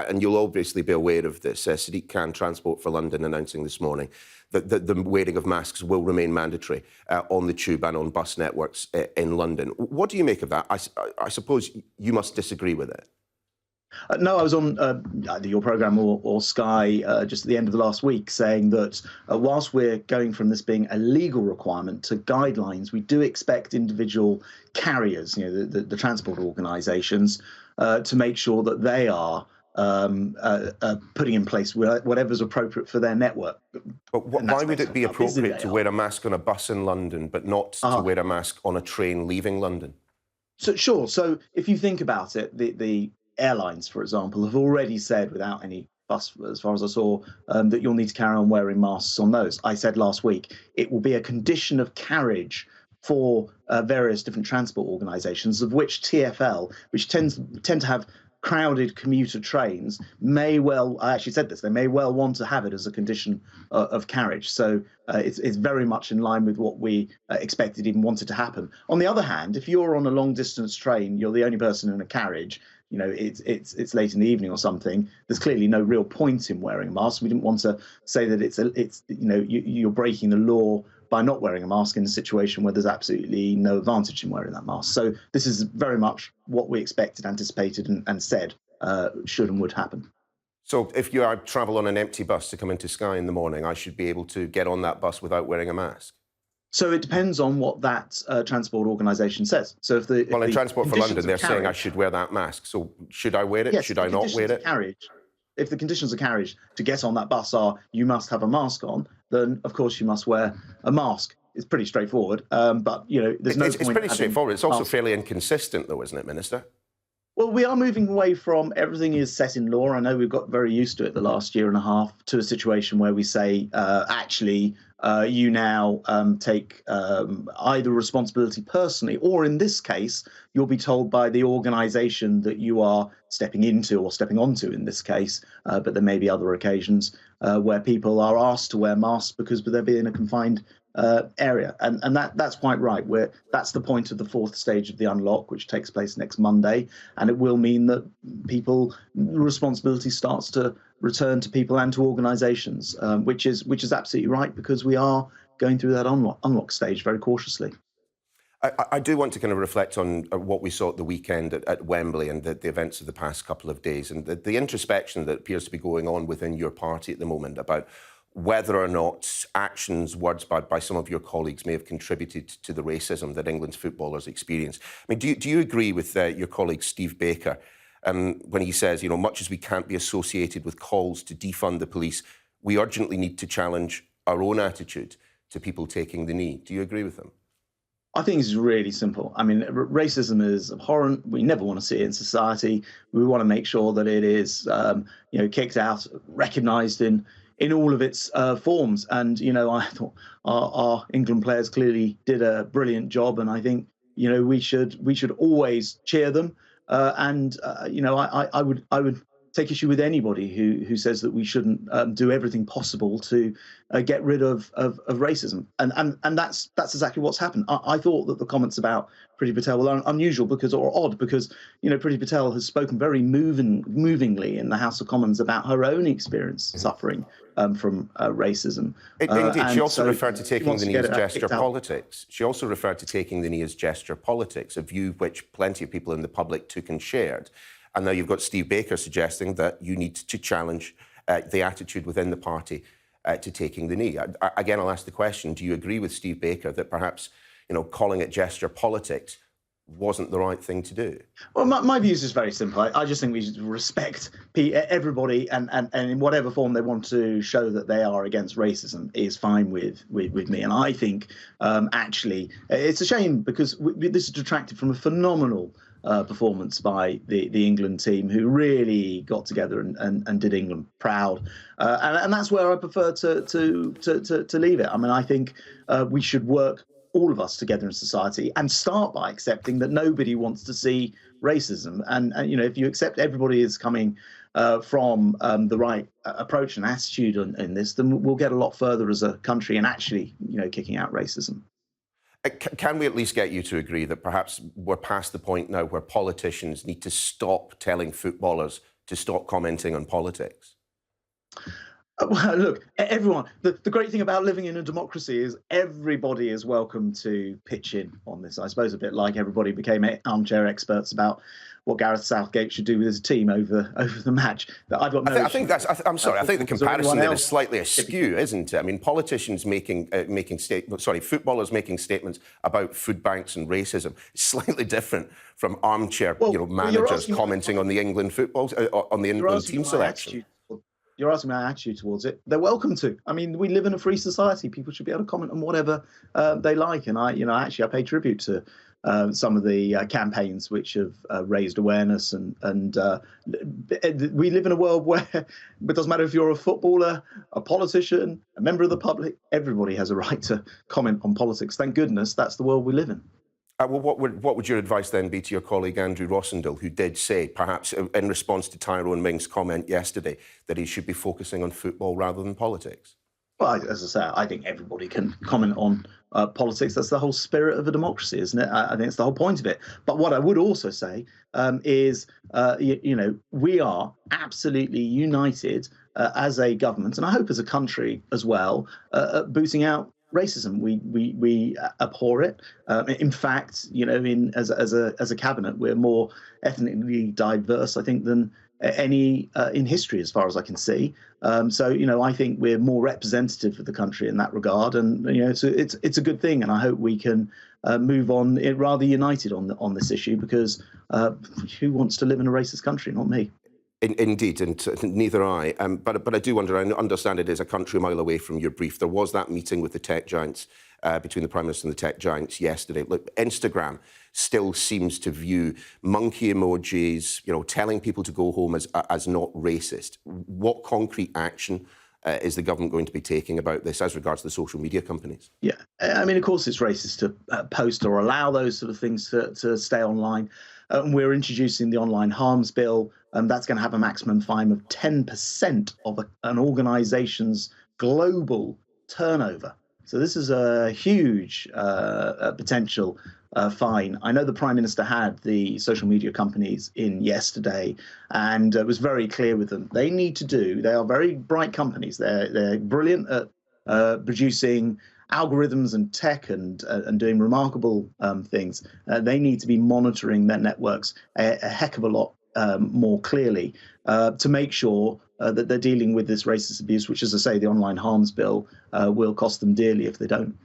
and you'll obviously be aware of this, Sadiq Khan, Transport for London, announcing this morning that the wearing of masks will remain mandatory on the tube and on bus networks in London. What do you make of that? I suppose you must disagree with it. No, I was on either your programme or Sky just at the end of the last week saying that whilst we're going from this being a legal requirement to guidelines, we do expect individual carriers, the transport organisations, to make sure that they are putting in place whatever's appropriate for their network. But why would it be appropriate to wear a mask on a bus in London but not to wear a mask on a train leaving London? So sure. So if you think about it, the airlines, for example, have already said, without any fuss, as far as I saw, that you'll need to carry on wearing masks on those. I said last week it will be a condition of carriage for various different transport organisations, of which TfL, which tend to have crowded commuter trains, may well, I actually said this, they may well want to have it as a condition of carriage. So it's very much in line with what we expected, even wanted to happen. On the other hand, if you're on a long distance train, you're the only person in a carriage, it's late in the evening or something, there's clearly no real point in wearing a mask. We didn't want to say that you're breaking the law by not wearing a mask in a situation where there's absolutely no advantage in wearing that mask. So this is very much what we expected, anticipated and said should and would happen. So if you travel on an empty bus to come into Sky in the morning, I should be able to get on that bus without wearing a mask? So it depends on what that transport organisation says. So if in Transport for London, they're saying I should wear that mask. So should I wear it? Yes, should I not wear it? If the conditions of carriage to get on that bus are you must have a mask on, then of course you must wear a mask. It's pretty straightforward. But there's no point. It's pretty straightforward. It's also fairly inconsistent, though, isn't it, Minister? Well, we are moving away from everything is set in law. I know we've got very used to it the last year and a half, to a situation where we say, you now take either responsibility personally, or in this case, you'll be told by the organisation that you are stepping into or stepping onto in this case. But there may be other occasions where people are asked to wear masks because they're being a confined area. And that's quite right. That's the point of the fourth stage of the unlock, which takes place next Monday. And it will mean that responsibility starts to return to people and to organisations, which is absolutely right, because we are going through that unlock stage very cautiously. I do want to kind of reflect on what we saw at the weekend at Wembley and the events of the past couple of days, and the introspection that appears to be going on within your party at the moment about whether or not actions, words by some of your colleagues may have contributed to the racism that England's footballers experience. I mean, do you agree with your colleague Steve Baker when he says, much as we can't be associated with calls to defund the police, we urgently need to challenge our own attitude to people taking the knee? Do you agree with him? I think it's really simple. I mean, racism is abhorrent. We never want to see it in society. We want to make sure that it is, kicked out, recognised in all of its forms. And, I thought our England players clearly did a brilliant job. And I think, we should always cheer them. I would take issue with anybody who says that we shouldn't do everything possible to get rid of racism. And that's exactly what's happened. I thought that the comments about Priti Patel were unusual or odd because, Priti Patel has spoken very movingly in the House of Commons about her own experience suffering from racism. Indeed, she also referred to taking the knee as gesture politics. She also referred to taking the knee as gesture politics, a view which plenty of people in the public took and shared. And now you've got Steve Baker suggesting that you need to challenge the attitude within the party to taking the knee. Again, I'll ask the question, do you agree with Steve Baker that perhaps, calling it gesture politics wasn't the right thing to do? Well, my views is very simple. I just think we should respect everybody, and in whatever form they want to show that they are against racism is fine with me. And I think, actually, it's a shame because this is detracted from a phenomenal performance by the England team, who really got together and did England proud, and that's where I prefer to leave it. I mean, I think we should work, all of us, together in society, and start by accepting that nobody wants to see racism. And if you accept everybody is coming from the right approach and attitude in this, then we'll get a lot further as a country and actually, kicking out racism. Can we at least get you to agree that perhaps we're past the point now where politicians need to stop telling footballers to stop commenting on politics? Well, look, everyone. The great thing about living in a democracy is everybody is welcome to pitch in on this. I suppose a bit like everybody became armchair experts about what Gareth Southgate should do with his team over the match. That I've got no. I think that's. I'm sorry. I think the comparison there is slightly askew, isn't it? I mean, politicians making footballers making statements about food banks and racism is slightly different from armchair, managers commenting on the England on the England team selection. You're asking my attitude towards it. They're welcome to. I mean, we live in a free society. People should be able to comment on whatever they like. And I pay tribute to some of the campaigns which have raised awareness. And we live in a world where it doesn't matter if you're a footballer, a politician, a member of the public. Everybody has a right to comment on politics. Thank goodness that's the world we live in. Well, what would your advice then be to your colleague Andrew Rossendale, who did say, perhaps in response to Tyrone Ming's comment yesterday, that he should be focusing on football rather than politics? Well, as I say, I think everybody can comment on politics. That's the whole spirit of a democracy, isn't it? I think it's the whole point of it. But what I would also say is, we are absolutely united as a government, and I hope as a country as well, booting out racism. We abhor it. In fact, as a cabinet, we're more ethnically diverse, I think, than any in history, as far as I can see. So I think we're more representative of the country in that regard, and it's a good thing. And I hope we can move on rather united on this issue, because who wants to live in a racist country? Not me. Indeed, and neither I. But I do wonder, I understand it is a country mile away from your brief. There was that meeting with the tech giants, between the Prime Minister and the tech giants yesterday. Look, Instagram still seems to view monkey emojis, telling people to go home as not racist. What concrete action is the government going to be taking about this as regards to the social media companies? Yeah, I mean, of course it's racist to post or allow those sort of things to stay online. We're introducing the online harms bill, and that's going to have a maximum fine of 10% of an organisation's global turnover. So this is a huge potential fine. I know the Prime Minister had the social media companies in yesterday, and was very clear with them. They are very bright companies. They're brilliant at producing algorithms and tech and doing remarkable things. They need to be monitoring their networks a heck of a lot more clearly to make sure that they're dealing with this racist abuse, which, as I say, the online harms bill will cost them dearly if they don't.